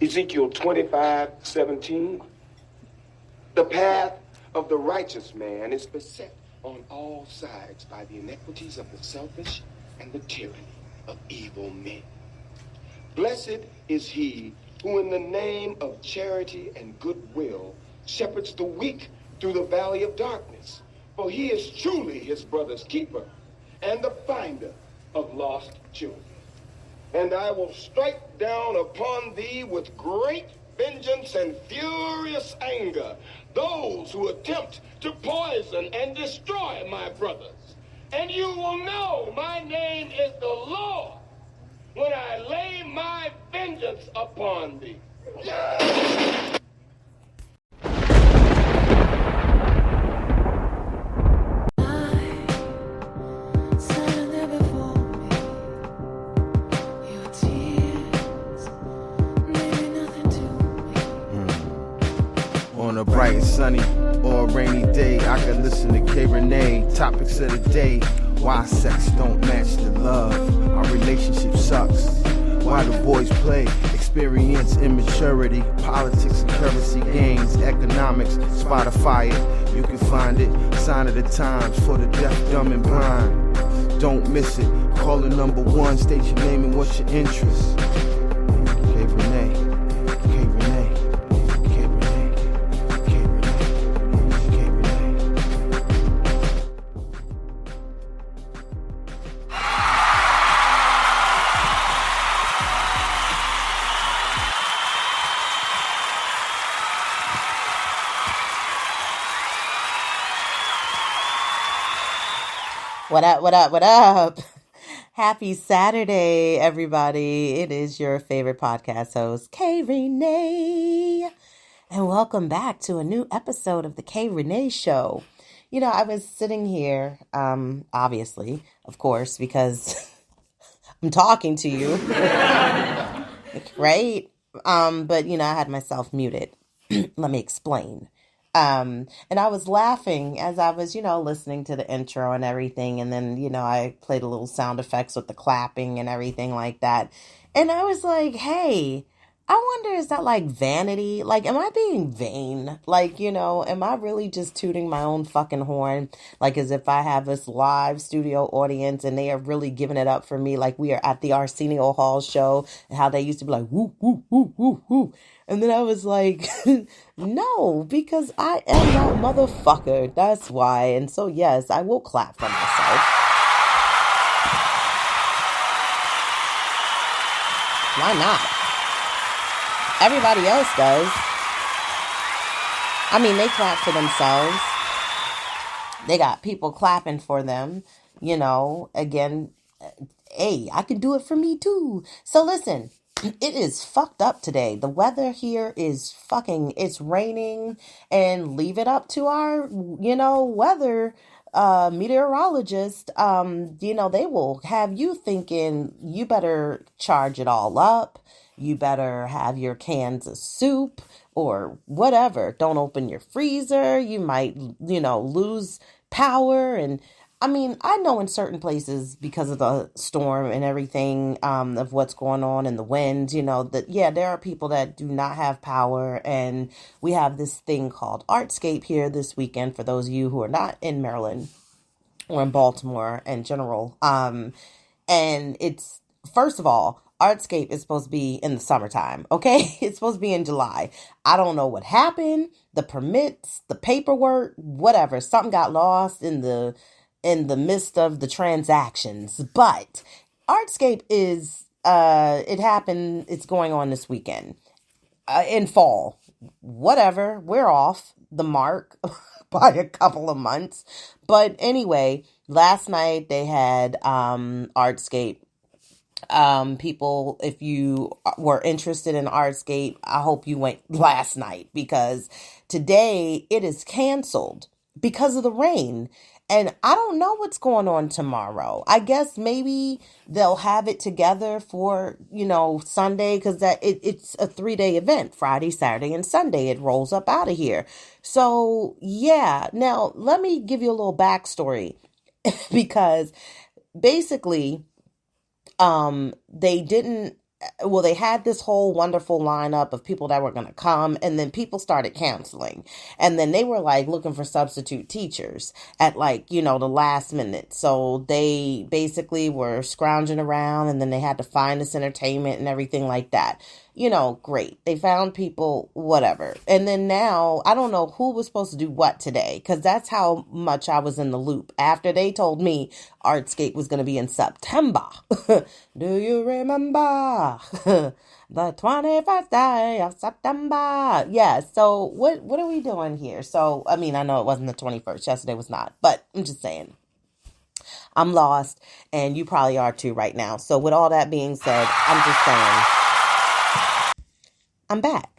Ezekiel 25:17. The path of the righteous man is beset on all sides by the iniquities of the selfish and the tyranny of evil men. Blessed is he who in the name of charity and goodwill shepherds the weak through the valley of darkness, for he is truly his brother's keeper and the finder of lost children. And I will strike down upon thee with great vengeance and furious anger those who attempt to poison and destroy my brothers. And you will know my name is the Lord when I lay my vengeance upon thee. On a bright and sunny or a rainy day, I can listen to K Rene. Topics of the day: why sex don't match the love, our relationship sucks, why the boys play, experience immaturity, politics and currency gains, economics, Spotify it, you can find it, sign of the times for the deaf, dumb and blind. Don't miss it, call the number one, state your name and what's your interest. K Rene, K Rene. What up, what up, what up? Happy Saturday, everybody. It is your favorite podcast host, K Rene. And welcome back to a new episode of the K Rene Show. You know, I was sitting here, obviously, of course, because I'm talking to you, right? But, you know, I had myself muted. Let me explain. And I was laughing as I was, you know, listening to the intro and everything. And then, you know, I played a little sound effects with the clapping and everything like that. And I was like, hey, I wonder, is that like vanity? Like, am I being vain? Like, you know, am I really just tooting my own fucking horn? Like, as if I have this live studio audience and they are really giving it up for me. Like we are at the Arsenio Hall show and how they used to be like, woo, woo, woo, woo, woo. And then I was like, no, because I am that motherfucker. That's why. And so, yes, I will clap for myself. Why not? Everybody else does. I mean, they clap for themselves. They got people clapping for them. You know, again, hey, I can do it for me too. So listen. It is fucked up today. The weather here is it's raining, and leave it up to our, you know, weather meteorologist. You know, they will have you thinking you better charge it all up. You better have your cans of soup or whatever. Don't open your freezer. You might, you know, lose power. And I mean, I know in certain places because of the storm and everything, of what's going on and the winds, you know, that, yeah, there are people that do not have power. And we have this thing called Artscape here this weekend for those of you who are not in Maryland or in Baltimore in general. And it's, first of all, Artscape is supposed to be in the summertime, okay? It's supposed to be in July. I don't know what happened, the permits, the paperwork, whatever. Something got lost in the midst of the transactions. But Artscape is, it happened, it's going on this weekend, in fall, whatever, we're off the mark by a couple of months. But anyway, last night they had, Artscape. People, if you were interested in Artscape, I hope you went last night, because today it is canceled because of the rain. And I don't know what's going on tomorrow. I guess maybe they'll have it together for, you know, Sunday, because it's a 3-day event, Friday, Saturday, and Sunday. It rolls up out of here. So, yeah. Now, let me give you a little backstory, because basically, they didn't well, they had this whole wonderful lineup of people that were going to come, and then people started canceling. And then they were like looking for substitute teachers at like, you know, the last minute. So they basically were scrounging around, and then they had to find this entertainment and everything like that. You know, great. They found people, whatever. And then now, I don't know who was supposed to do what today, because that's how much I was in the loop. After they told me Artscape was going to be in September. Do you remember? The 21st day of September. Yeah, so what are we doing here? So, I mean, I know it wasn't the 21st. Yesterday was not. But I'm just saying. I'm lost, and you probably are too right now. So with all that being said, I'm just saying, I'm back.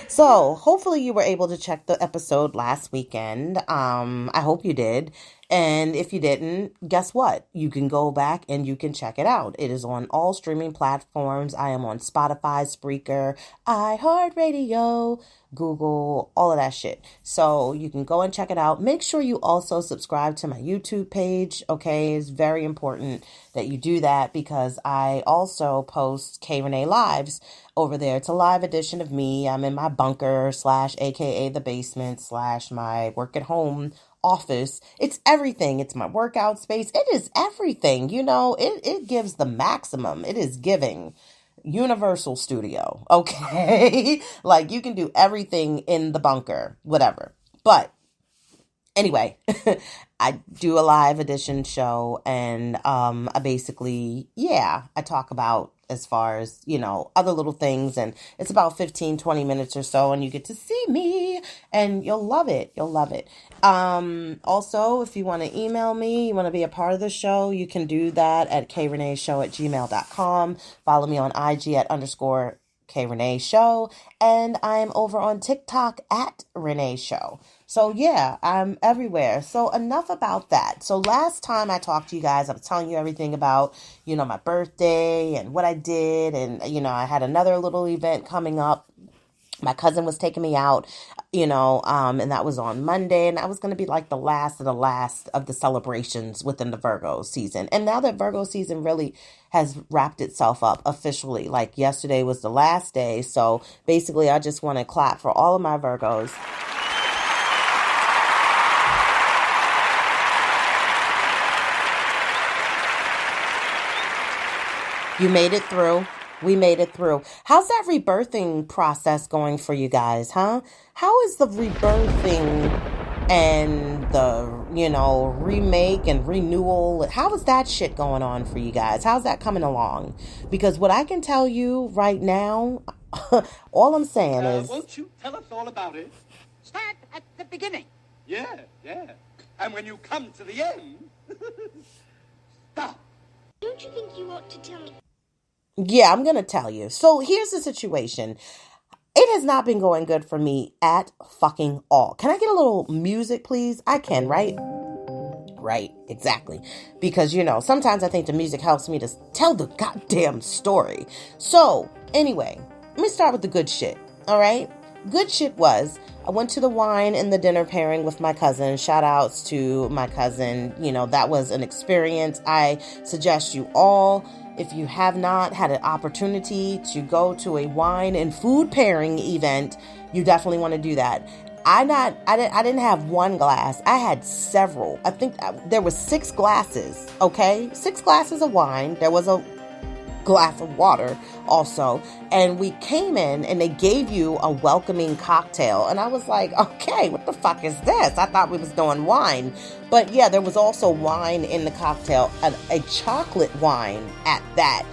So hopefully you were able to check the episode last weekend. I hope you did. And if you didn't, guess what? You can go back and you can check it out. It is on all streaming platforms. I am on Spotify, Spreaker, iHeartRadio, Google, all of that shit. So you can go and check it out. Make sure you also subscribe to my YouTube page. Okay, it's very important that you do that, because I also post K Rene Lives over there. It's a live edition of me. I'm in my bunker / aka the basement / my work at home office. It's everything. It's my workout space. It is everything. You know, it gives the maximum. It is giving Universal Studio. Okay. Like, you can do everything in the bunker, whatever. But anyway, I do a live edition show, and I basically, I talk about, as far as, you know, other little things, and it's about 15-20 minutes or so, and you get to see me, and you'll love it. You'll love it. Also, if you want to email me, you want to be a part of the show, you can do that at KReneShow@gmail.com. Follow me on IG at _ K Rene Show, and I'm over on TikTok at Rene Show. So yeah, I'm everywhere. So enough about that. So last time I talked to you guys, I was telling you everything about, you know, my birthday and what I did, and you know, I had another little event coming up. My cousin was taking me out, you know, and that was on Monday, and that was going to be like the last of the celebrations within the Virgo season. And now that Virgo season really has wrapped itself up officially, like yesterday was the last day. So basically, I just want to clap for all of my Virgos. You made it through. We made it through. How's that rebirthing process going for you guys, huh? How is the rebirthing and the, you know, remake and renewal? How is that shit going on for you guys? How's that coming along? Because what I can tell you right now, all I'm saying is... Won't you tell us all about it? Start at the beginning. Yeah. And when you come to the end, stop. Don't you think you ought to tell me? Yeah, I'm going to tell you. So here's the situation. It has not been going good for me at fucking all. Can I get a little music, please? I can, right? Right, exactly. Because, you know, sometimes I think the music helps me to tell the goddamn story. So, anyway, let me start with the good shit, all right? Good shit was, I went to the wine and the dinner pairing with my cousin. Shout outs to my cousin. You know, that was an experience. I suggest you all, if you have not had an opportunity to go to a wine and food pairing event, you definitely want to do that. I didn't have one glass. I had several. I think there was 6 glasses, okay? 6 glasses of wine. There was a glass of water also. And we came in and they gave you a welcoming cocktail. And I was like, okay, what the fuck is this? I thought we was doing wine. But yeah, there was also wine in the cocktail, a chocolate wine at that.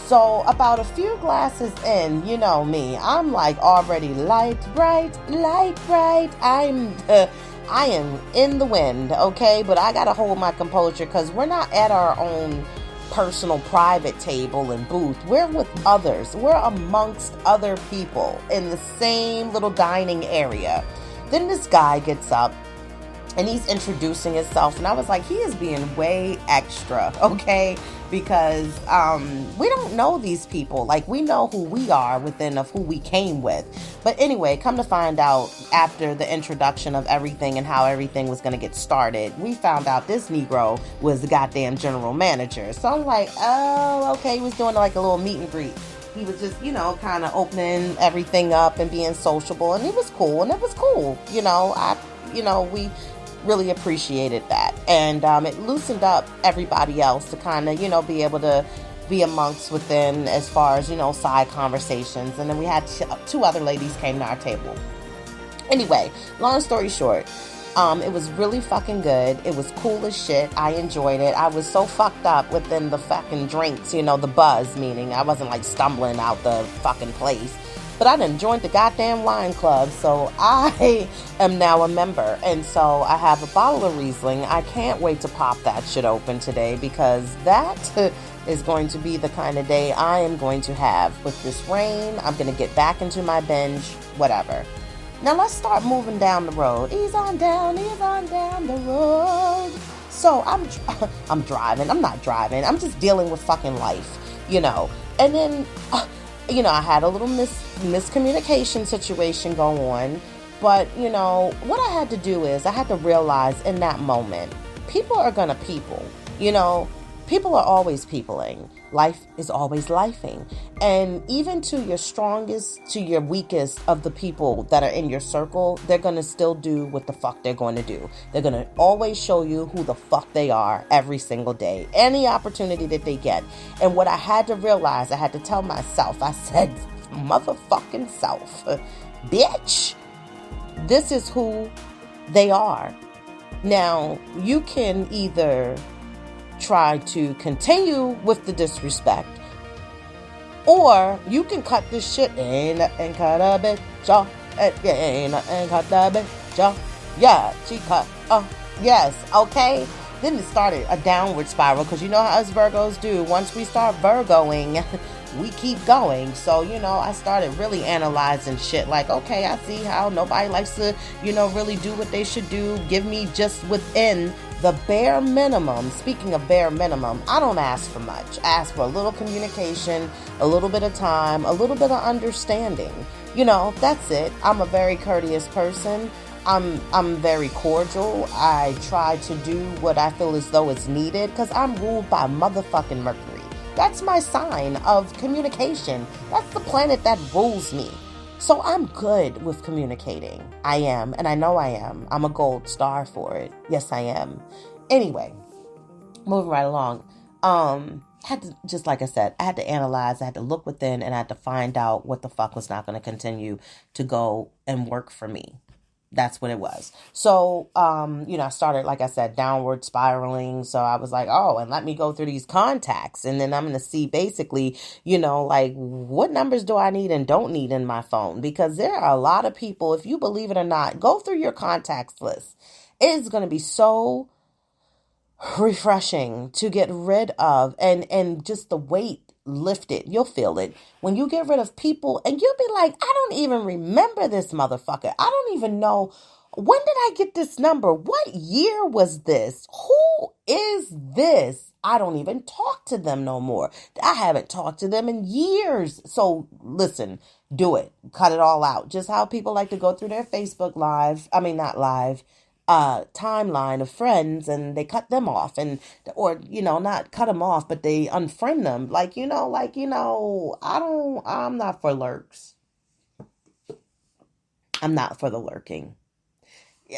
So about a few glasses in, you know me, I'm like already light bright. I am in the wind, okay? But I gotta hold my composure because we're not at our own personal private table and booth. We're with others. We're amongst other people in the same little dining area. Then this guy gets up and he's introducing himself, and I was like, he is being way extra, okay? Because we don't know these people. Like, we know who we are within of who we came with. But anyway, come to find out, after the introduction of everything and how everything was going to get started, we found out this Negro was the goddamn general manager. So I'm like, oh, okay, he was doing like a little meet and greet. He was just, kind of opening everything up and being sociable, and it was cool, and it was cool. We really appreciated that, and it loosened up everybody else to kind of, be able to be amongst within, as far as, side conversations. And then we had two other ladies came to our table. Anyway, long story short, it was really fucking good. It was cool as shit. I enjoyed it. I was so fucked up within the fucking drinks, the buzz, meaning I wasn't like stumbling out the fucking place. But I done joined the goddamn wine club, so I am now a member. And so I have a bottle of Riesling. I can't wait to pop that shit open today, because that is going to be the kind of day I am going to have. With this rain, I'm going to get back into my binge, whatever. Now let's start moving down the road. Ease on down the road. So I'm driving. I'm not driving. I'm just dealing with fucking life, And then, I had a little miscommunication situation go on. But, what I had to do is I had to realize in that moment, people are going to people, People are always peopling. Life is always lifing. And even to your strongest, to your weakest of the people that are in your circle, they're going to still do what the fuck they're going to do. They're going to always show you who the fuck they are every single day. Any opportunity that they get. And what I had to realize, I had to tell myself, I said, motherfucking self, bitch, this is who they are. Now, you can either try to continue with the disrespect, or you can cut this shit and cut a bitch off and cut the bitch off. Yeah, she cut. Oh, yes, okay. Then it started a downward spiral, because you know how us Virgos do. Once we start Virgoing, we keep going. So, I started really analyzing shit. Like, okay, I see how nobody likes to, really do what they should do. Give me just within the bare minimum. Speaking of bare minimum, I don't ask for much. I ask for a little communication, a little bit of time, a little bit of understanding. That's it. I'm a very courteous person. I'm very cordial. I try to do what I feel as though it's needed, because I'm ruled by motherfucking Mercury. That's my sign of communication. That's the planet that rules me. So I'm good with communicating. I am, and I know I am. I'm a gold star for it. Yes, I am. Anyway, moving right along. Had to, just like I said, I had to analyze, I had to look within, and I had to find out what the fuck was not going to continue to go and work for me. That's what it was. So, I started, like I said, downward spiraling. So I was like, oh, and let me go through these contacts. And then I'm going to see basically, like what numbers do I need and don't need in my phone? Because there are a lot of people, if you believe it or not, go through your contacts list. It is going to be so refreshing to get rid of, and just the weight lifted. You'll feel it when you get rid of people, and you'll be like, I don't even remember this motherfucker. I don't even know, when did I get this number? What year was this? Who is this? I don't even talk to them no more. I haven't talked to them in years. So listen, do it. Cut it all out. Just how people like to go through their Facebook timeline of friends, and they cut them off, or not cut them off, but they unfriend them. I'm not for lurks. I'm not for the lurking.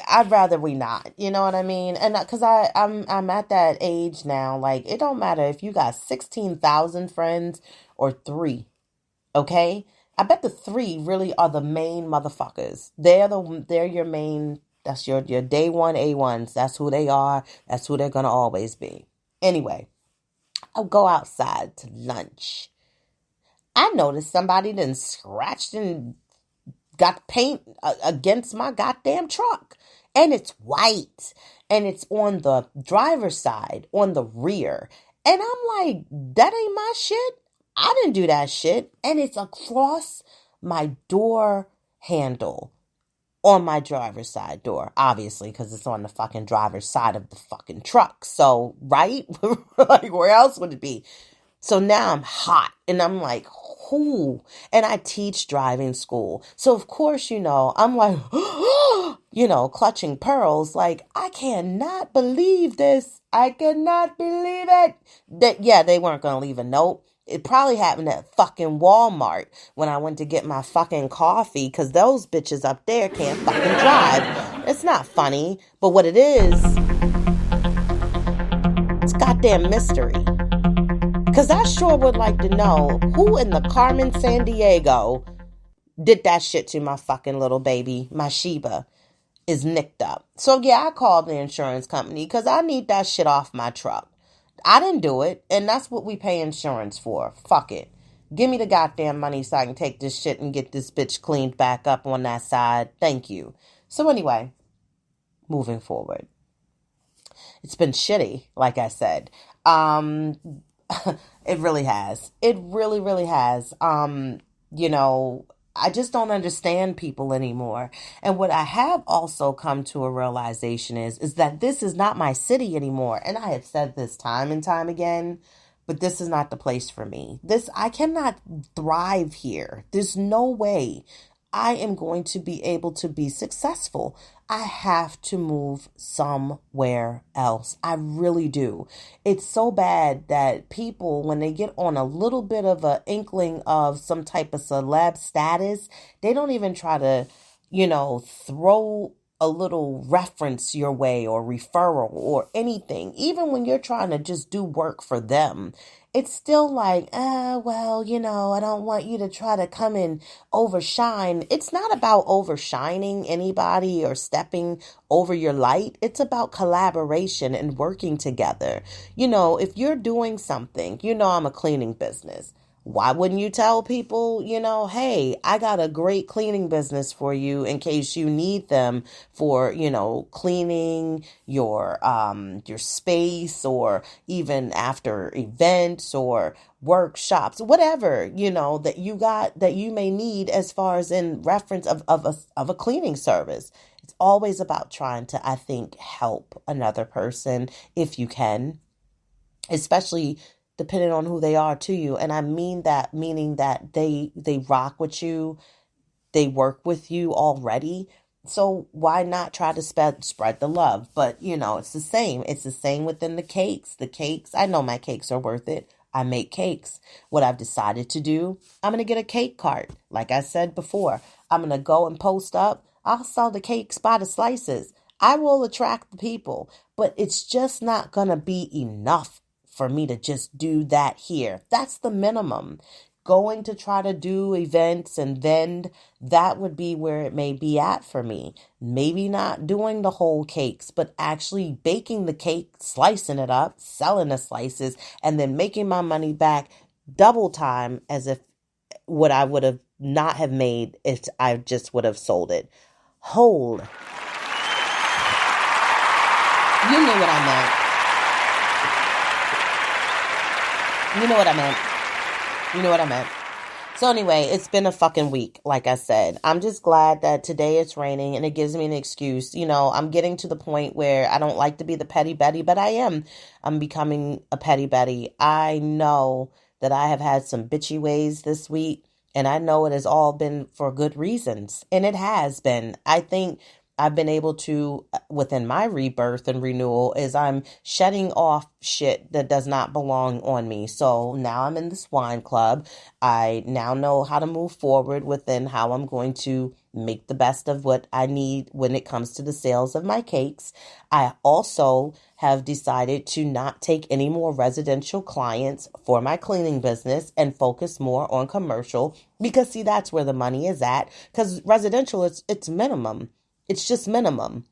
I'd rather we not, you know what I mean? And because I'm at that age now, like, it don't matter if you got 16,000 friends or 3, okay? I bet the 3 really are the main motherfuckers. They're your main. That's your day one A1s. That's who they are. That's who they're going to always be. Anyway, I'll go outside to lunch. I noticed somebody done scratched and got paint against my goddamn truck. And it's white. And it's on the driver's side, on the rear. And I'm like, that ain't my shit. I didn't do that shit. And it's across my door handle. on my driver's side door, obviously, because it's on the fucking driver's side of the fucking truck. So, right? Like, where else would it be? So now I'm hot and I'm like, who? And I teach driving school. So of course, I'm like, clutching pearls. Like, I cannot believe this. I cannot believe it. Yeah, they weren't going to leave a note. It probably happened at fucking Walmart when I went to get my fucking coffee, because those bitches up there can't fucking drive. It's not funny, but what it is, it's goddamn mystery. Because I sure would like to know who in the Carmen San Diego did that shit to my fucking little baby. My Sheba is nicked up. So yeah, I called the insurance company because I need that shit off my truck. I didn't do it, and that's what we pay insurance for. Fuck it. Give me the goddamn money so I can take this shit and get this bitch cleaned back up on that side. Thank you. So anyway, moving forward. It's been shitty, like I said. It really has. It really, really has. I just don't understand people anymore. And what I have also come to a realization is that this is not my city anymore. And I have said this time and time again, but this is not the place for me. I cannot thrive here. There's no way I am going to be able to be successful. I have to move somewhere else. I really do. It's so bad that people, when they get on a little bit of an inkling of some type of celeb status, they don't even try to, throw a little reference your way or referral or anything. Even when you're trying to just do work for them, it's still like, I don't want you to try to come and overshine. It's not about overshining anybody or stepping over your light. It's about collaboration and working together. If you're doing something, I'm a cleaning business. Why wouldn't you tell people, hey, I got a great cleaning business for you in case you need them for, cleaning your space, or even after events or workshops, whatever, that you may need as far as in reference of a cleaning service. It's always about trying to, I think, help another person if you can, especially depending on who they are to you. And I mean that, meaning that they rock with you, they work with you already. So why not try to spread the love? But, it's the same. It's the same within the cakes. The cakes, I know my cakes are worth it. I make cakes. What I've decided to do, I'm going to get a cake cart. Like I said before, I'm going to go and post up. I'll sell the cakes by the slices. I will attract the people, but it's just not going to be enough for me to just do that here. That's the minimum. Going to try to do events and vend, that would be where it may be at for me. Maybe not doing the whole cakes, but actually baking the cake, slicing it up, selling the slices, and then making my money back double time as if what I would have not have made if I just would have sold it. Hold. You knew what I meant. You know what I meant. So anyway, it's been a fucking week, like I said. I'm just glad that today it's raining and it gives me an excuse. I'm getting to the point where I don't like to be the petty Betty, but I am. I'm becoming a petty Betty. I know that I have had some bitchy ways this week, and I know it has all been for good reasons. And it has been. I think I've been able to, within my rebirth and renewal, is I'm shedding off shit that does not belong on me. So now I'm in this wine club. I now know how to move forward within how I'm going to make the best of what I need when it comes to the sales of my cakes. I also have decided to not take any more residential clients for my cleaning business and focus more on commercial, because see, that's where the money is at, because residential, it's minimum. It's just minimum.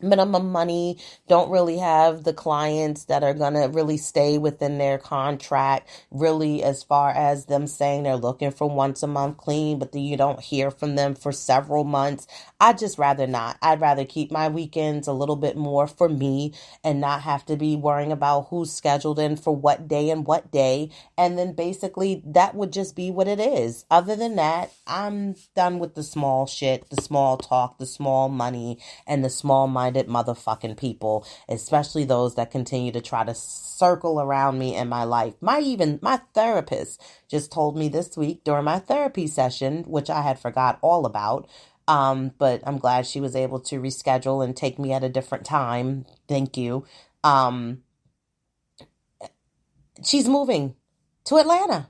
minimum money, don't really have the clients that are going to really stay within their contract, really, as far as them saying they're looking for once a month clean, but then you don't hear from them for several months. I'd just rather not. I'd rather keep my weekends a little bit more for me and not have to be worrying about who's scheduled in for what day and what day. And then basically that would just be what it is. Other than that, I'm done with the small shit, the small talk, the small money, and the small-minded motherfucking people, especially those that continue to try to circle around me in my life. My therapist just told me this week during my therapy session, which I had forgot all about, but I'm glad she was able to reschedule and take me at a different time. Thank you. She's moving to Atlanta.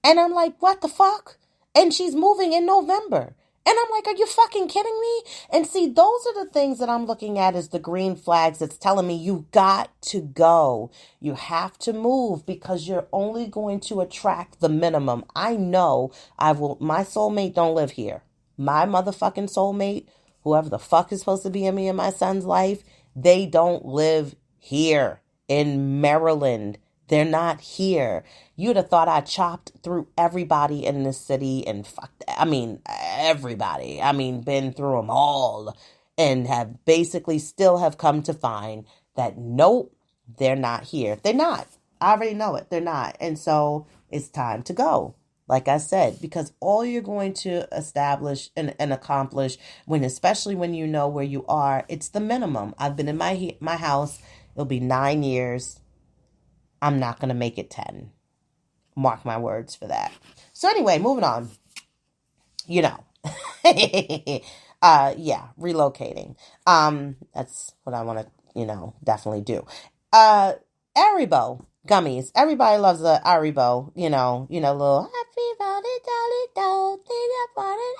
And I'm like, what the fuck? And she's moving in November. And I'm like, are you fucking kidding me? And see, those are the things that I'm looking at as the green flags that's telling me you got to go. You have to move because you're only going to attract the minimum. I know my soulmate don't live here. My motherfucking soulmate, whoever the fuck is supposed to be in me and my son's life, they don't live here in Maryland. They're not here. You'd have thought I chopped through everybody in this city and everybody. Been through them all and have basically still have come to find that nope, they're not here. They're not. I already know it. They're not. And so it's time to go. Like I said, because all you're going to establish and accomplish especially when you know where you are, it's the minimum. I've been in my house. It'll be 9 years. I'm not going to make it 10. Mark my words for that. So anyway, moving on. Relocating. That's what I want to, definitely do. Haribo gummies. Everybody loves a Haribo, little happy body dolly do,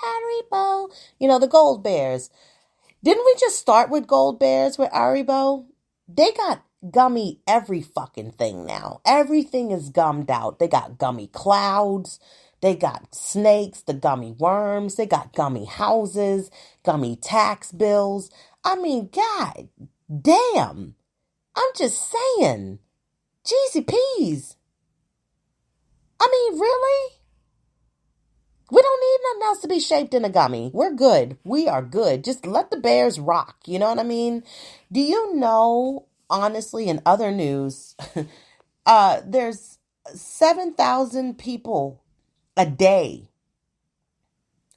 Haribo. The gold bears. Didn't we just start with gold bears with Haribo? They got gummy every fucking thing now. Everything is gummed out. They got gummy clouds. They got snakes, the gummy worms. They got gummy houses, gummy tax bills. God damn. I'm just saying. Jeezy peas. Really? We don't need nothing else to be shaped in a gummy. We're good. We are good. Just let the bears rock. You know what I mean? Do you know, honestly, in other news, there's 7,000 people a day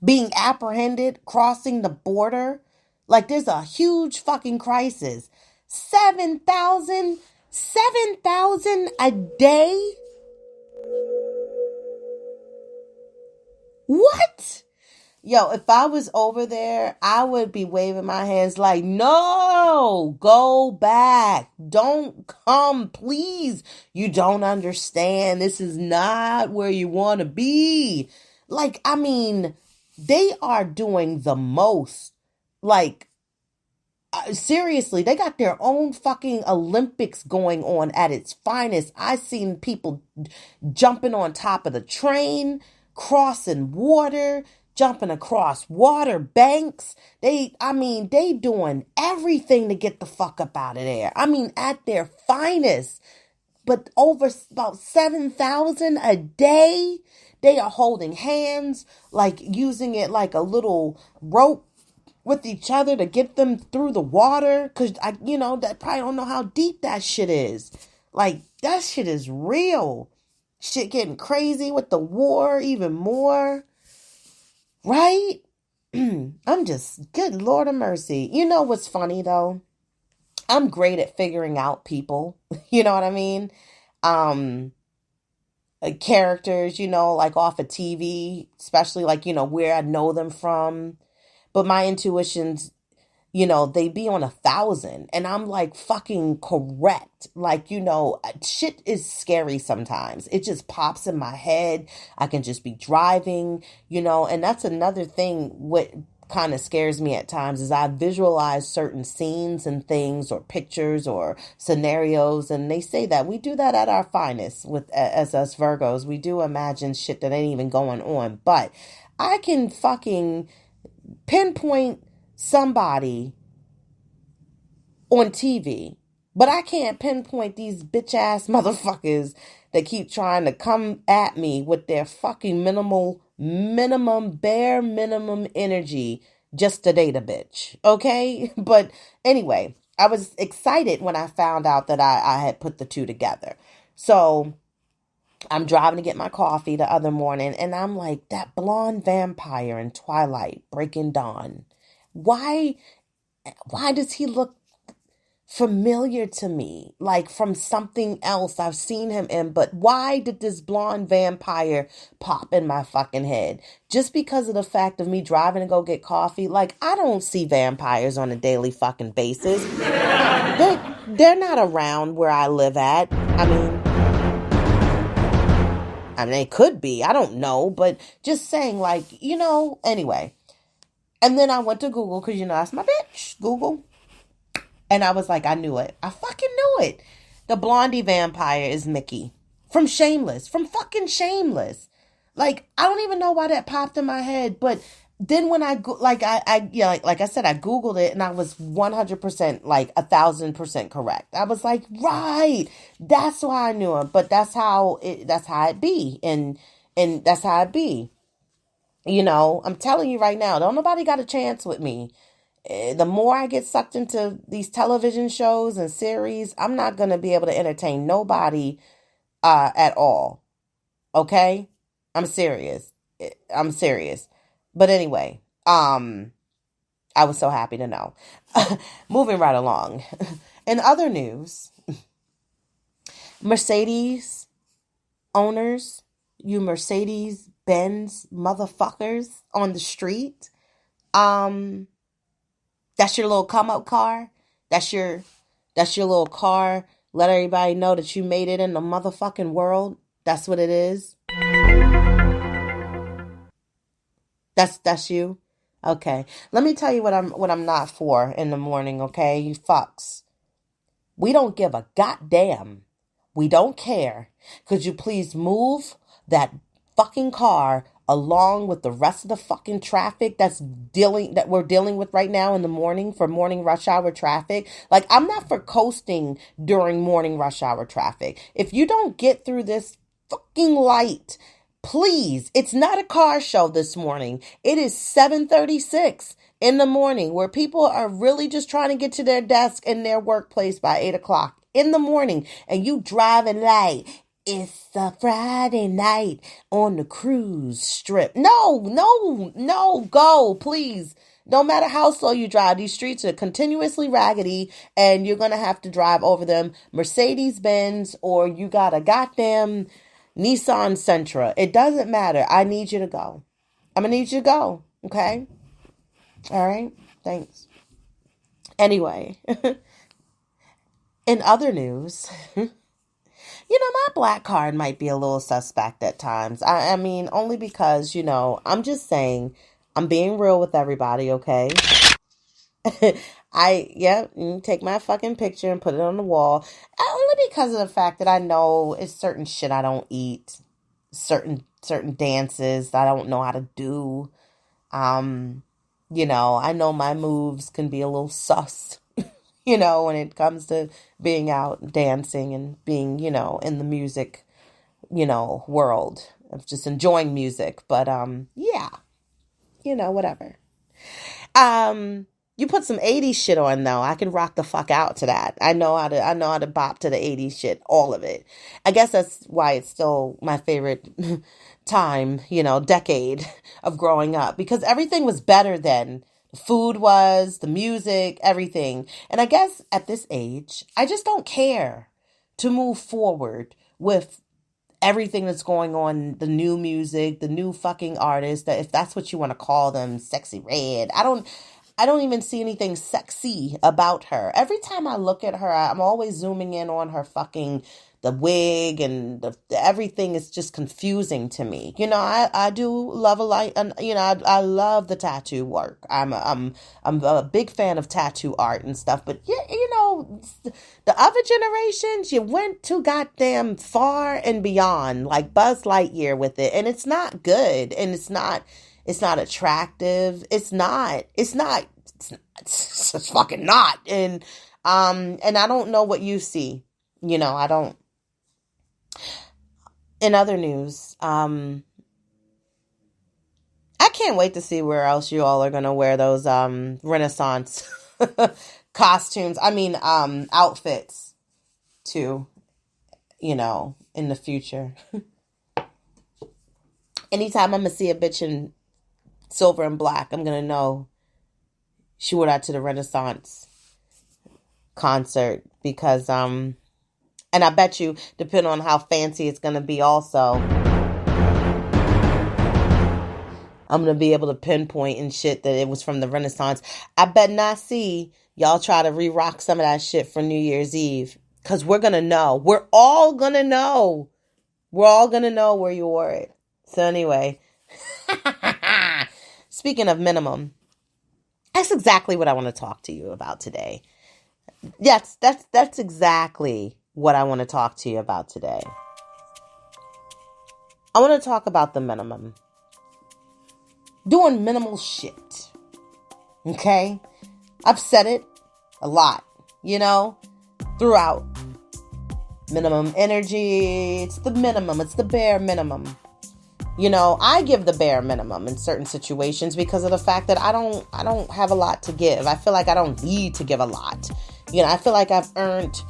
being apprehended crossing the border? Like there's a huge fucking crisis. 7,000 a day? What? Yo, if I was over there, I would be waving my hands like, no, go back. Don't come, please. You don't understand. This is not where you want to be. They are doing the most. Seriously, they got their own fucking Olympics going on at its finest. I seen people jumping on top of the train, crossing water, jumping across water banks. They doing everything to get the fuck up out of there. At their finest. But over about 7,000 a day, they are holding hands, using it like a little rope with each other to get them through the water. Cause that probably don't know how deep that shit is. That shit is real. Shit getting crazy with the war even more. Right? I'm just, good Lord of mercy. You know what's funny though? I'm great at figuring out people. You know what I mean? Characters, off of TV, especially where I know them from. But my intuitions, they be on 1,000 and I'm fucking correct. Shit is scary sometimes. It just pops in my head. I can just be driving, and that's another thing. What kind of scares me at times is I visualize certain scenes and things or pictures or scenarios. And they say that we do that at our finest as us Virgos. We do imagine shit that ain't even going on, but I can fucking pinpoint somebody on TV. But I can't pinpoint these bitch ass motherfuckers that keep trying to come at me with their fucking bare minimum energy just to date a bitch. Okay? But anyway, I was excited when I found out that I had put the two together. So I'm driving to get my coffee the other morning, and I'm like, that blonde vampire in Twilight, Breaking Dawn. Why does he look familiar to me, like from something else I've seen him in? But why did this blonde vampire pop in my fucking head? Just because of the fact of me driving to go get coffee? Like, I don't see vampires on a daily fucking basis. They're not around where I live at. I mean, they could be. I don't know. But just saying, like, anyway. And then I went to Google because, that's my bitch, Google. And I was like, I knew it. I fucking knew it. The blondie vampire is Mickey from Shameless, from fucking Shameless. Like, I don't even know why that popped in my head. But then when I like I said, I Googled it and I was 100%, like 1,000% correct. I was like, right. That's why I knew him. But that's how it be. And that's how it be. I'm telling you right now, don't nobody got a chance with me. The more I get sucked into these television shows and series, I'm not going to be able to entertain nobody at all. Okay? I'm serious. But anyway, I was so happy to know. Moving right along. In other news, Mercedes owners, you Mercedes-Benz motherfuckers on the street, that's your little come-up car. That's your little car. Let everybody know that you made it in the motherfucking world. That's what it is. That's you. Okay. Let me tell you what I'm not for in the morning, okay? You fucks. We don't give a goddamn. We don't care. Could you please move that fucking car along with the rest of the fucking traffic that we're dealing with right now in the morning for morning rush hour traffic? Like, I'm not for coasting during morning rush hour traffic. If you don't get through this fucking light, please, it's not a car show this morning. It is 7:36 in the morning where people are really just trying to get to their desk in their workplace by 8 o'clock in the morning, and you driving late. It's a Friday night on the cruise strip. No, go, please. No matter how slow you drive, these streets are continuously raggedy, and you're going to have to drive over them Mercedes-Benz, or you got a goddamn Nissan Sentra. It doesn't matter. I need you to go. I'm going to need you to go. Okay? All right? Thanks. Anyway, in other news, my black card might be a little suspect at times. I mean, only because, I'm just saying, I'm being real with everybody, okay? Take my fucking picture and put it on the wall. Only because of the fact that I know it's certain shit I don't eat. Certain dances that I don't know how to do. I know my moves can be a little sus. When it comes to being out dancing and being, in the music, world of just enjoying music. But, whatever. You put some 80s shit on though. I can rock the fuck out to that. I know how to bop to the 80s shit, all of it. I guess that's why it's still my favorite time, decade of growing up, because everything was better then. The food was, the music, everything. And I guess at this age, I just don't care to move forward with everything that's going on, the new music, the new fucking artists, that if that's what you want to call them, Sexy Red. I don't even see anything sexy about her. Every time I look at her, I'm always zooming in on her fucking the wig, and the everything is just confusing to me. I do love a light, and I love the tattoo work. I'm a big fan of tattoo art and stuff. But yeah, the other generations, you went too goddamn far and beyond, like Buzz Lightyear with it, and it's not good, and it's not attractive. It's fucking not. And And I don't know what you see. I don't. In other news, I can't wait to see where else you all are going to wear those Renaissance costumes. Outfits to, in the future. Anytime I'm going to see a bitch in silver and black, I'm going to know she went out to the Renaissance concert because, and I bet you, depending on how fancy it's going to be also, I'm going to be able to pinpoint and shit that it was from the Renaissance. I bet not see y'all try to re-rock some of that shit for New Year's Eve. Because we're going to know. We're all going to know. We're all going to know where you wore it. So anyway. Speaking of minimum. That's exactly what I want to talk to you about today. Yes, that's exactly what I want to talk to you about today. I want to talk about the minimum. Doing minimal shit. Okay? I've said it a lot, throughout. Minimum energy. It's the minimum. It's the bare minimum. I give the bare minimum in certain situations because of the fact that I don't have a lot to give. I feel like I don't need to give a lot. I feel like I've earned,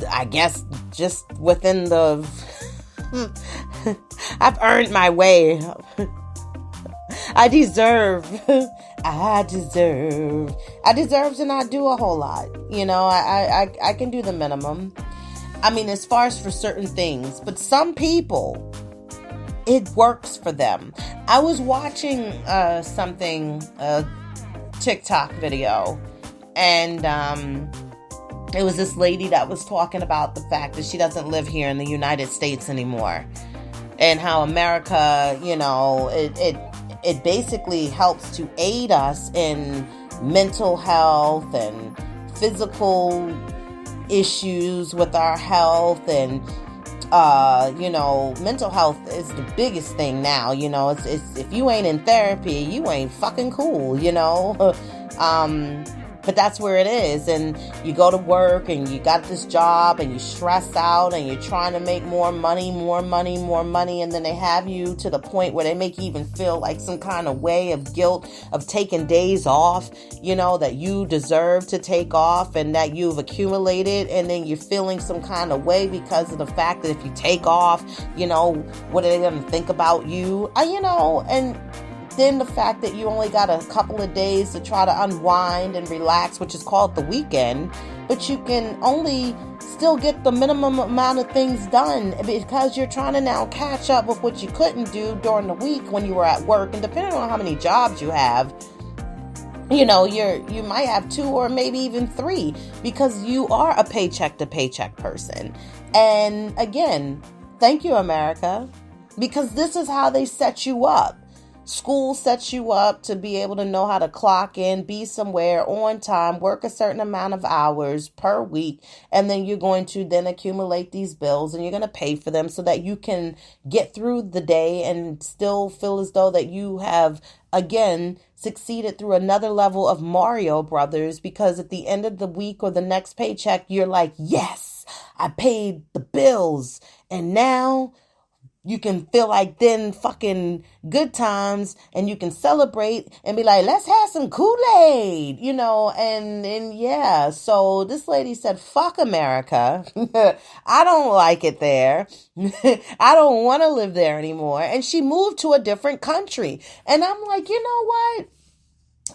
I guess, just within the, I've earned my way. I deserve to not do a whole lot. I can do the minimum. As far as for certain things, but some people, it works for them. I was watching a TikTok video, and it was this lady that was talking about the fact that she doesn't live here in the United States anymore, and how America, it basically helps to aid us in mental health and physical issues with our health, and mental health is the biggest thing now. It's if you ain't in therapy, you ain't fucking cool. But that's where it is. And you go to work and you got this job and you stress out and you're trying to make more money. And then they have you to the point where they make you even feel like some kind of way of guilt of taking days off, that you deserve to take off and that you've accumulated. And then you're feeling some kind of way because of the fact that if you take off, what are they going to think about you? And then the fact that you only got a couple of days to try to unwind and relax, which is called the weekend, but you can only still get the minimum amount of things done because you're trying to now catch up with what you couldn't do during the week when you were at work. And depending on how many jobs you have, you might have 2 or maybe even 3 because you are a paycheck to paycheck person. And again, thank you, America, because this is how they set you up. School sets you up to be able to know how to clock in, be somewhere on time, work a certain amount of hours per week, and then you're going to then accumulate these bills and you're going to pay for them so that you can get through the day and still feel as though that you have, again, succeeded through another level of Mario Brothers, because at the end of the week or the next paycheck, you're like, yes, I paid the bills, and now you can feel like then fucking good times and you can celebrate and be like, let's have some Kool-Aid, and yeah. So this lady said, fuck America. I don't like it there. I don't want to live there anymore. And she moved to a different country. And I'm like, you know what?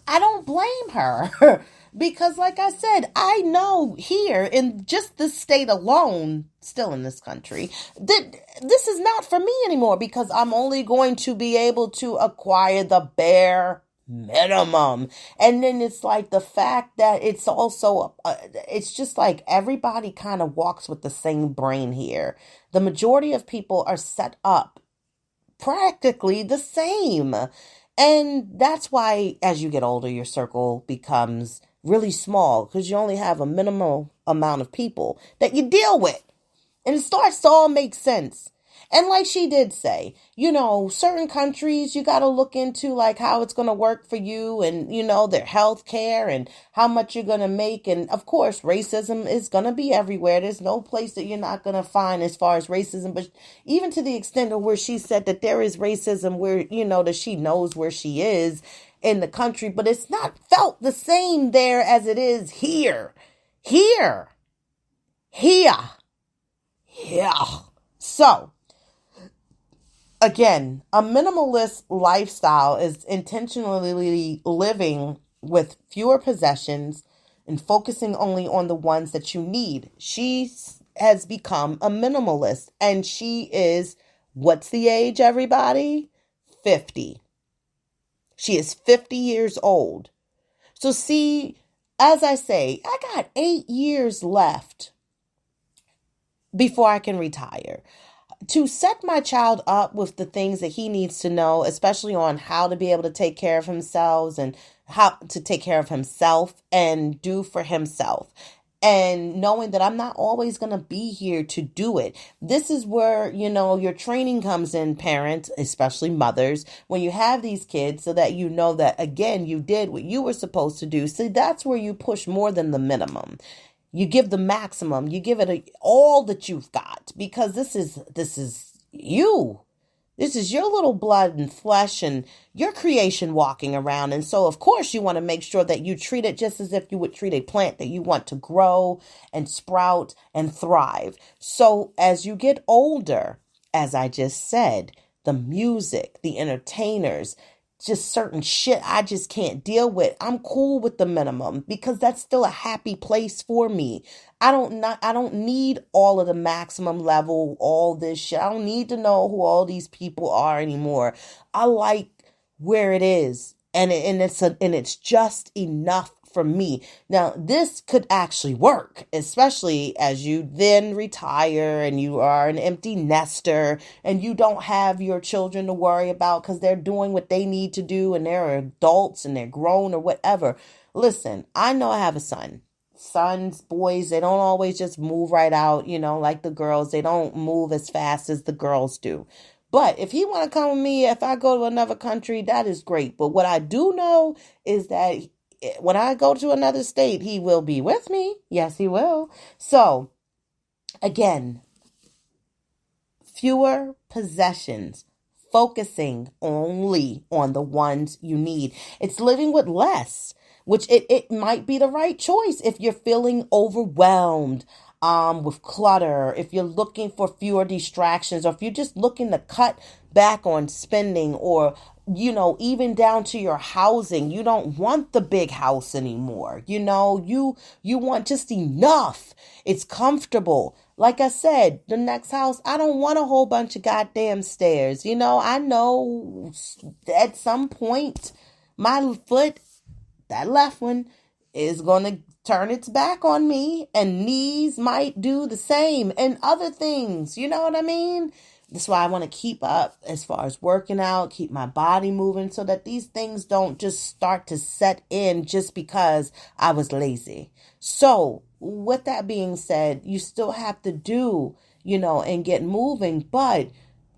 I don't blame her. Because like I said, I know here in just this state alone, still in this country, that this is not for me anymore because I'm only going to be able to acquire the bare minimum. And then it's like the fact that it's also, it's just like everybody kind of walks with the same brain here. The majority of people are set up practically the same. And that's why as you get older, your circle becomes really small because you only have a minimal amount of people that you deal with. And it starts to all make sense. And like she did say, certain countries, you got to look into like how it's going to work for you and, their health care and how much you're going to make. And of course, racism is going to be everywhere. There's no place that you're not going to find as far as racism. But even to the extent of where she said that there is racism where, that she knows where she is in the country, but it's not felt the same there as it is here. Here. So, again, a minimalist lifestyle is intentionally living with fewer possessions and focusing only on the ones that you need. She has become a minimalist, and she is, what's the age, everybody? 50. She is 50 years old. So see, as I say, I got 8 years left before I can retire. To set my child up with the things that he needs to know, especially on how to be able to take care of himself and how to take care of himself and do for himself. And knowing that I'm not always going to be here to do it. This is where, your training comes in, parents, especially mothers, when you have these kids, so that you know that, again, you did what you were supposed to do. See, that's where you push more than the minimum. You give the maximum. You give it all that you've got, because this is you. This is your little blood and flesh and your creation walking around. And so, of course, you want to make sure that you treat it just as if you would treat a plant that you want to grow and sprout and thrive. So as you get older, as I just said, the music, the entertainers, just certain shit I just can't deal with. I'm cool with the minimum because that's still a happy place for me. I don't need all of the maximum level, all this shit. I don't need to know who all these people are anymore. I like where it is, and it's just enough for me. Now, this could actually work, especially as you then retire and you are an empty nester and you don't have your children to worry about because they're doing what they need to do and they're adults and they're grown or whatever. Listen, I know I have a son. Sons, boys, they don't always just move right out, like the girls. They don't move as fast as the girls do. But if he want to come with me, if I go to another country, that is great. But what I do know is that when I go to another state, he will be with me. Yes, he will. So, again, fewer possessions, focusing only on the ones you need. It's living with less, which it might be the right choice if you're feeling overwhelmed with clutter, if you're looking for fewer distractions, or if you're just looking to cut back on spending, or even down to your housing. You don't want the big house anymore. You want just enough. It's comfortable. Like I said, the next house, I don't want a whole bunch of goddamn stairs. I know at some point my foot, that left one, is going to turn its back on me, and knees might do the same, and other things. You know what I mean? That's why I want to keep up as far as working out, keep my body moving, so that these things don't just start to set in just because I was lazy. So with that being said, you still have to do, and get moving, but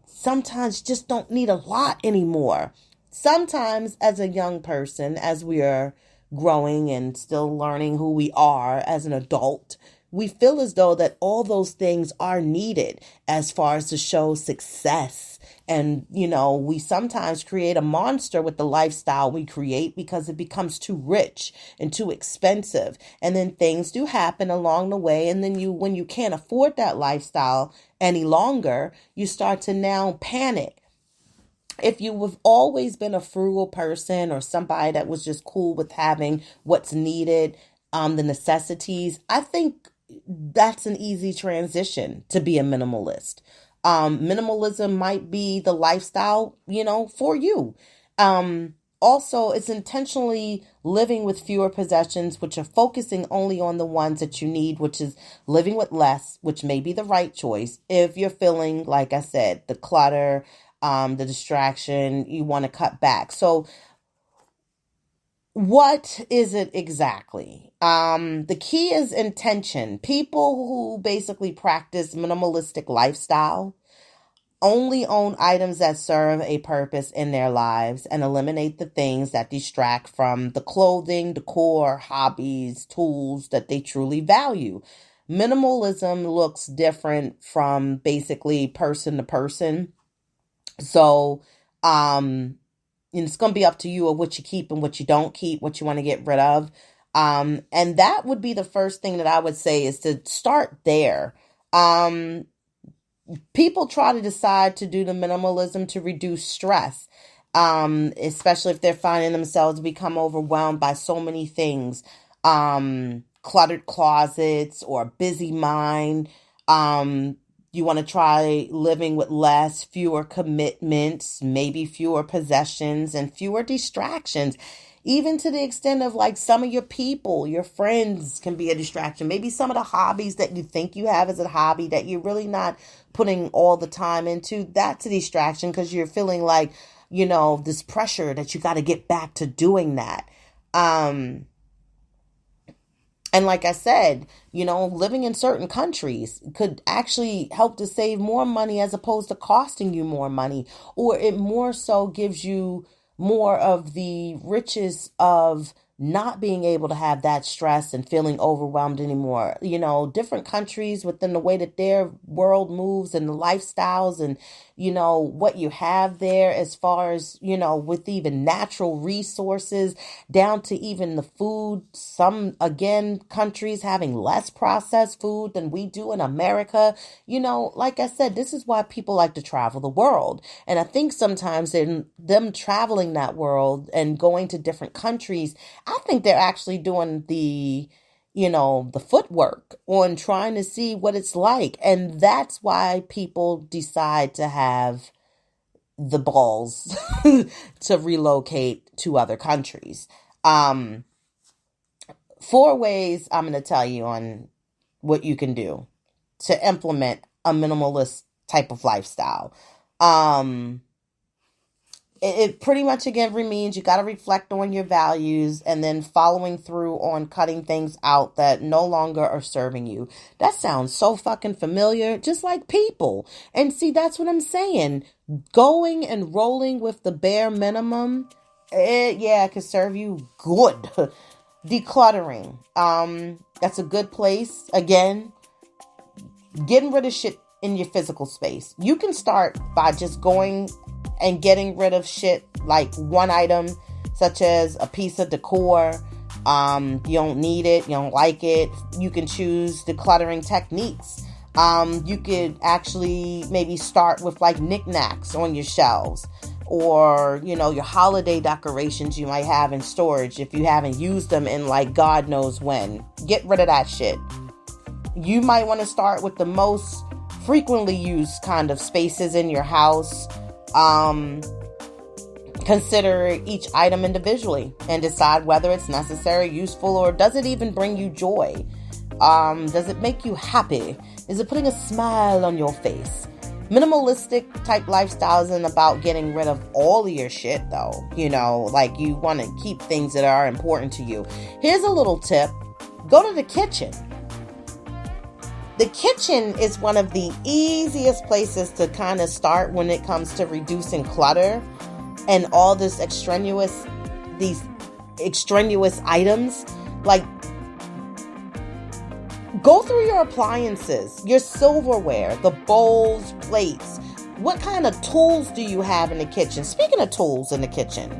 sometimes just don't need a lot anymore. Sometimes as a young person, as we are growing and still learning who we are as an adult, we feel as though that all those things are needed as far as to show success. And, we sometimes create a monster with the lifestyle we create because it becomes too rich and too expensive. And then things do happen along the way. And then when you can't afford that lifestyle any longer, you start to now panic. If you have always been a frugal person or somebody that was just cool with having what's needed, the necessities, I think that's an easy transition to be a minimalist. Minimalism might be the lifestyle, for you. Also, it's intentionally living with fewer possessions, which are focusing only on the ones that you need, which is living with less, which may be the right choice. If you're feeling, like I said, the clutter, the distraction, you want to cut back. So what is it exactly? The key is intention. People who basically practice minimalistic lifestyle Only own items that serve a purpose in their lives and eliminate the things that distract from the clothing, decor, hobbies, tools that they truly value. Minimalism looks different from basically person to person. So, and it's going to be up to you of what you keep and what you don't keep, what you want to get rid of. And that would be the first thing that I would say is to start there. People try to decide to do the minimalism to reduce stress, especially if they're finding themselves become overwhelmed by so many things, cluttered closets or busy mind. You want to try living with less, fewer commitments, maybe fewer possessions and fewer distractions. Even to the extent of like some of your people, your friends can be a distraction. Maybe some of the hobbies that you think you have as a hobby that you're really not putting all the time into, that's a distraction because you're feeling like, this pressure that you got to get back to doing that. And like I said, living in certain countries could actually help to save more money as opposed to costing you more money, or it more so gives you more of the riches of not being able to have that stress and feeling overwhelmed anymore. Different countries within the way that their world moves and the lifestyles and, what you have there as far as, with even natural resources down to even the food. Some, again, countries having less processed food than we do in America. Like I said, this is why people like to travel the world. And I think sometimes in them traveling that world and going to different countries, I think they're actually doing the footwork on trying to see what it's like. And that's why people decide to have the balls to relocate to other countries. 4 ways I'm going to tell you on what you can do to implement a minimalist type of lifestyle. It pretty much, again, means you got to reflect on your values and then following through on cutting things out that no longer are serving you. That sounds so fucking familiar, just like people. And see, that's what I'm saying. Going and rolling with the bare minimum, it could serve you good. Decluttering, that's a good place. Again, getting rid of shit in your physical space. You can start by just going and getting rid of shit like one item, such as a piece of decor. You don't need it. You don't like it. You can choose decluttering techniques. You could actually maybe start with like knickknacks on your shelves, or, your holiday decorations you might have in storage if you haven't used them in like God knows when. Get rid of that shit. You might want to start with the most frequently used kind of spaces in your house. Consider each item individually and decide whether it's necessary, useful, or does it even bring you joy? Does it make you happy? Is it putting a smile on your face? Minimalistic type lifestyle isn't about getting rid of all of your shit though. Like you want to keep things that are important to you. Here's a little tip. Go to the kitchen. The kitchen is one of the easiest places to kind of start when it comes to reducing clutter and all these extraneous items. Like, go through your appliances, your silverware, the bowls, plates. What kind of tools do you have in the kitchen? Speaking of tools in the kitchen,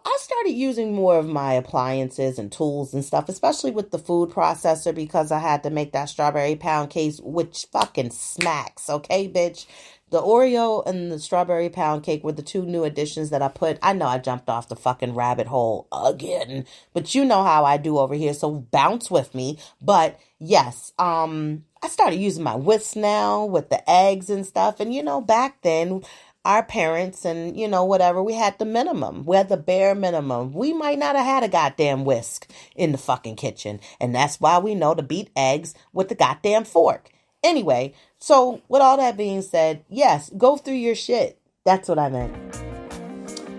I started using more of my appliances and tools and stuff, especially with the food processor, because I had to make that strawberry pound cake, which fucking smacks. Okay, bitch. The Oreo and the strawberry pound cake were the 2 new additions that I put. I know I jumped off the fucking rabbit hole again, but you know how I do over here, so bounce with me. But yes, I started using my whisk now with the eggs and stuff. And, back then, our parents and, whatever, we had the minimum. We had the bare minimum. We might not have had a goddamn whisk in the fucking kitchen. And that's why we know to beat eggs with the goddamn fork. Anyway, so with all that being said, yes, go through your shit. That's what I meant.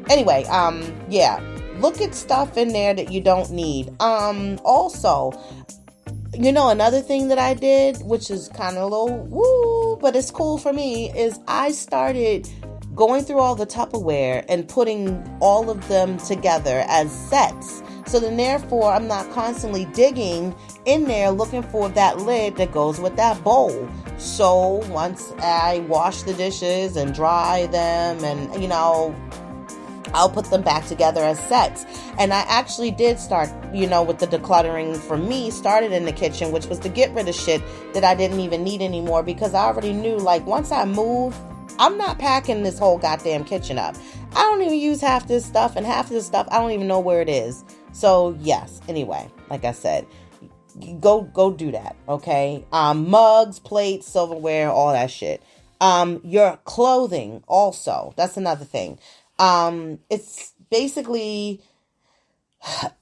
Anyway, look at stuff in there that you don't need. Also, another thing that I did, which is kind of a little you, but it's cool for me, is I started going through all the Tupperware and putting all of them together as sets. So then therefore I'm not constantly digging in there looking for that lid that goes with that bowl. So once I wash the dishes and dry them and, you know, I'll put them back together as sets. And I actually did start, you know, with the decluttering for me, started in the kitchen, which was to get rid of shit that I didn't even need anymore, because I already knew, like, once I move, I'm not packing this whole goddamn kitchen up. I don't even use half this stuff, and half of this stuff, I don't even know where it is. So, yes, anyway, like I said, go do that, okay? Mugs, plates, silverware, all that shit. Your clothing also, that's another thing. It's basically,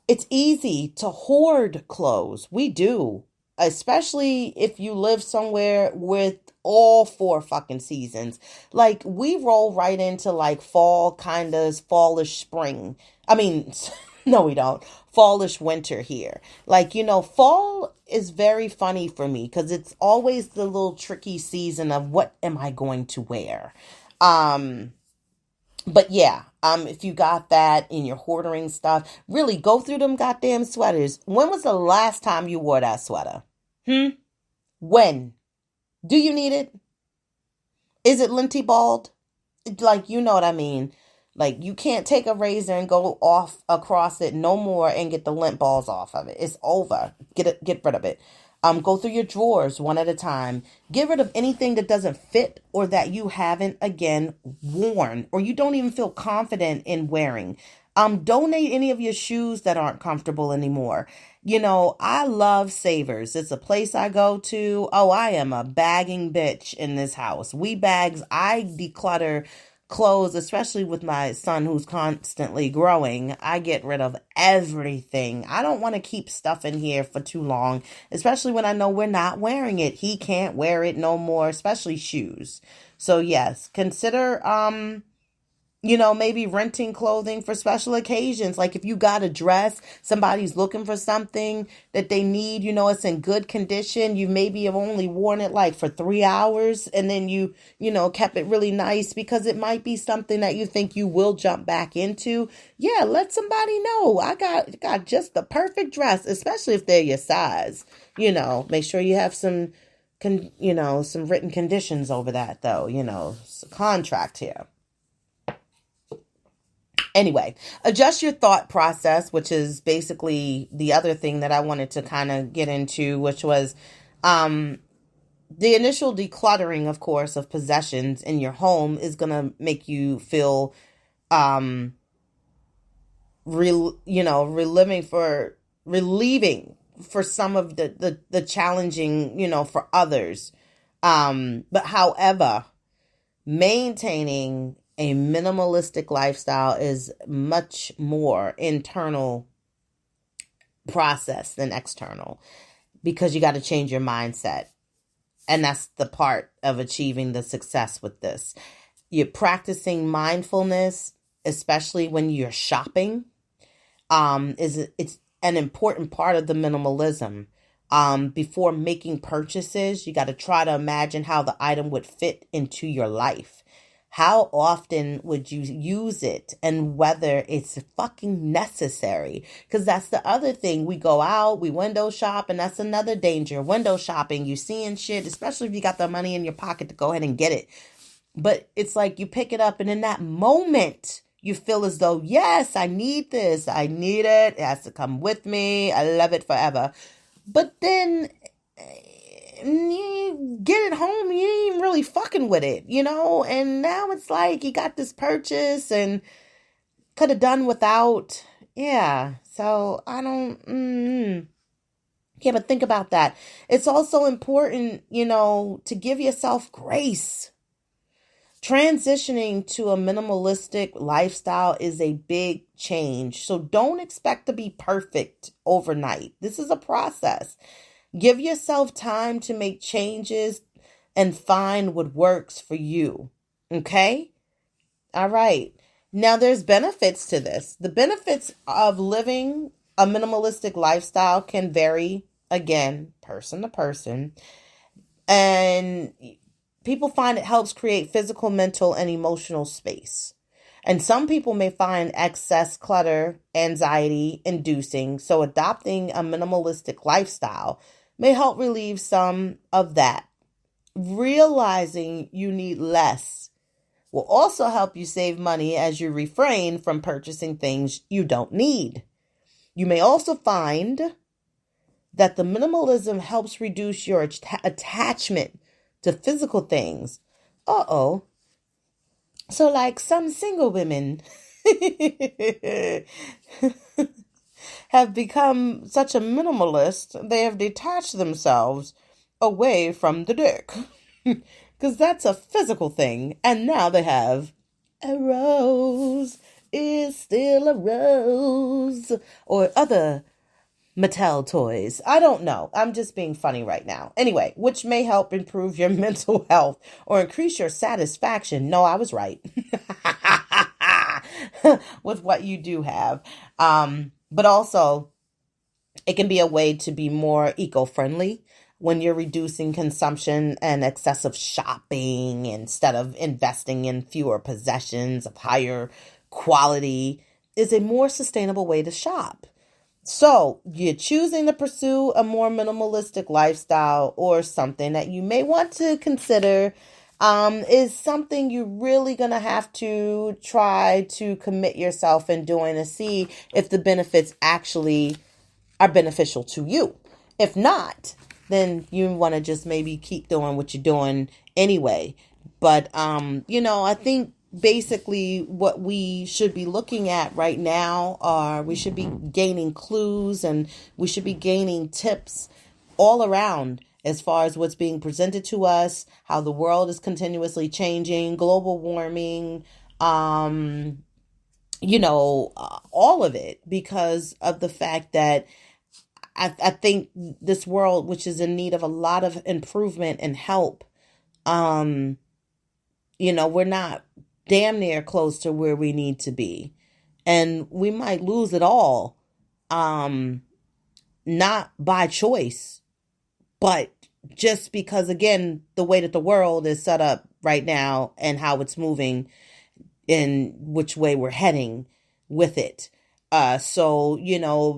it's easy to hoard clothes. We do, especially if you live somewhere with all 4 fucking seasons. Like, we roll right into like fall, kind of fallish spring. I mean, no, we don't. Fallish winter here. Like, you know, fall is very funny for me because it's always the little tricky season of what am I going to wear? But yeah, if you got that and you're hoarding stuff, really go through them goddamn sweaters. When was the last time you wore that sweater? When? Do you need it? Is it linty bald? Like, you know what I mean? Like, you can't take a razor and go off across it no more and get the lint balls off of it. It's over. Get rid of it. Go through your drawers one at a time. Get rid of anything that doesn't fit or that you haven't, again, worn or you don't even feel confident in wearing. Donate any of your shoes that aren't comfortable anymore. You know, I love Savers. It's a place I go to. Oh, I am a bagging bitch in this house. We bags, I declutter clothes, especially with my son who's constantly growing. I get rid of everything. I don't want to keep stuff in here for too long, especially when I know we're not wearing it. He can't wear it no more, especially shoes. So yes, consider, you know, maybe renting clothing for special occasions. Like if you got a dress, somebody's looking for something that they need, you know, it's in good condition. You maybe have only worn it like for 3 hours and then you know, kept it really nice because it might be something that you think you will jump back into. Yeah, let somebody know. I got just the perfect dress, especially if they're your size. You know, make sure you have some written conditions over that though, you know, it's a contract here. Anyway, adjust your thought process, which is basically the other thing that I wanted to kind of get into, which was the initial decluttering, of course, of possessions in your home is going to make you feel, relieving for some of the challenging, you know, for others. But however, maintaining a minimalistic lifestyle is much more internal process than external because you got to change your mindset. And that's the part of achieving the success with this. You're practicing mindfulness, especially when you're shopping, it's an important part of the minimalism. Before making purchases, you got to try to imagine how the item would fit into your life. How often would you use it and whether it's fucking necessary? Because that's the other thing. We go out, we window shop, and that's another danger. Window shopping, you seeing shit, especially if you got the money in your pocket to go ahead and get it. But it's like you pick it up and in that moment, you feel as though, yes, I need this. I need it. It has to come with me. I love it forever. But then you get it home, you ain't even really fucking with it, you know? And now it's like you got this purchase and could have done without. Yeah, so I don't... Yeah, but think about that. It's also important, you know, to give yourself grace. Transitioning to a minimalistic lifestyle is a big change. So don't expect to be perfect overnight. This is a process. Give yourself time to make changes and find what works for you. Okay? All right. Now there's benefits to this. The benefits of living a minimalistic lifestyle can vary, again, person to person. And people find it helps create physical, mental, and emotional space. And some people may find excess clutter anxiety inducing, so adopting a minimalistic lifestyle may help relieve some of that. Realizing you need less will also help you save money as you refrain from purchasing things you don't need. You may also find that the minimalism helps reduce your attachment to physical things. So like some single women have become such a minimalist, they have detached themselves away from the dick. Because that's a physical thing. And now they have a rose is still a rose. Or other Mattel toys. I don't know. I'm just being funny right now. Anyway, which may help improve your mental health or increase your satisfaction. No, I was right. With what you do have. But also, it can be a way to be more eco-friendly when you're reducing consumption and excessive shopping instead of investing in fewer possessions of higher quality is a more sustainable way to shop. So you're choosing to pursue a more minimalistic lifestyle or something that you may want to consider is something you're really going to have to try to commit yourself in doing to see if the benefits actually are beneficial to you. If not, then you want to just maybe keep doing what you're doing anyway. But, I think basically what we should be looking at right now are we should be gaining clues and we should be gaining tips all around as far as what's being presented to us, how the world is continuously changing, global warming, all of it, because of the fact that I think this world, which is in need of a lot of improvement and help, we're not damn near close to where we need to be. And we might lose it all, not by choice, but just because, again, the way that the world is set up right now and how it's moving in which way we're heading with it. So,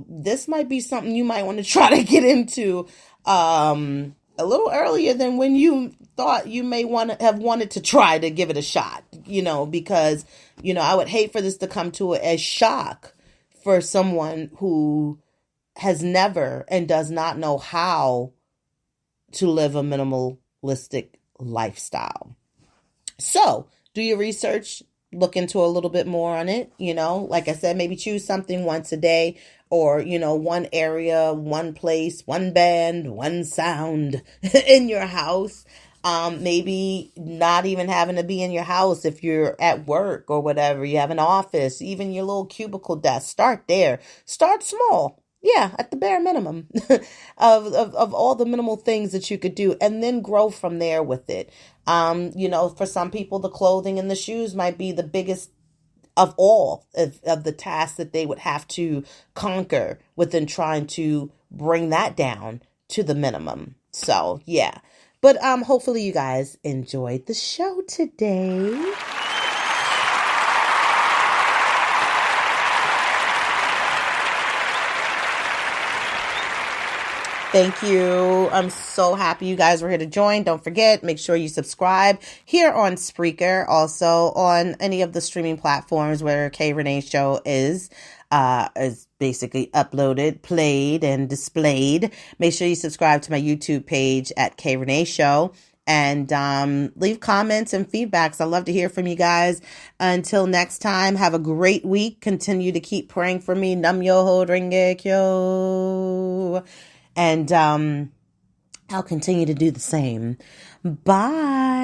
this might be something you might want to try to get into a little earlier than when you thought you may have wanted to try to give it a shot, because, I would hate for this to come to a shock for someone who has never and does not know how to live a minimalistic lifestyle. So do your research. Look into a little bit more on it, like I said, maybe choose something once a day or, one area, one place, one band, one sound in your house. Maybe not even having to be in your house if you're at work or whatever. You have an office, even your little cubicle desk. Start there. Start small. Yeah, at the bare minimum of all the minimal things that you could do, and then grow from there with it. For some people, the clothing and the shoes might be the biggest of all of the tasks that they would have to conquer within trying to bring that down to the minimum. So, yeah. But hopefully you guys enjoyed the show today. Thank you. I'm so happy you guys were here to join. Don't forget, make sure you subscribe here on Spreaker, also on any of the streaming platforms where K Rene Show is basically uploaded, played, and displayed. Make sure you subscribe to my YouTube page at K Rene Show. And leave comments and feedbacks. I love to hear from you guys. Until next time, have a great week. Continue to keep praying for me. Nam yo ho ringe kyo. And I'll continue to do the same. Bye.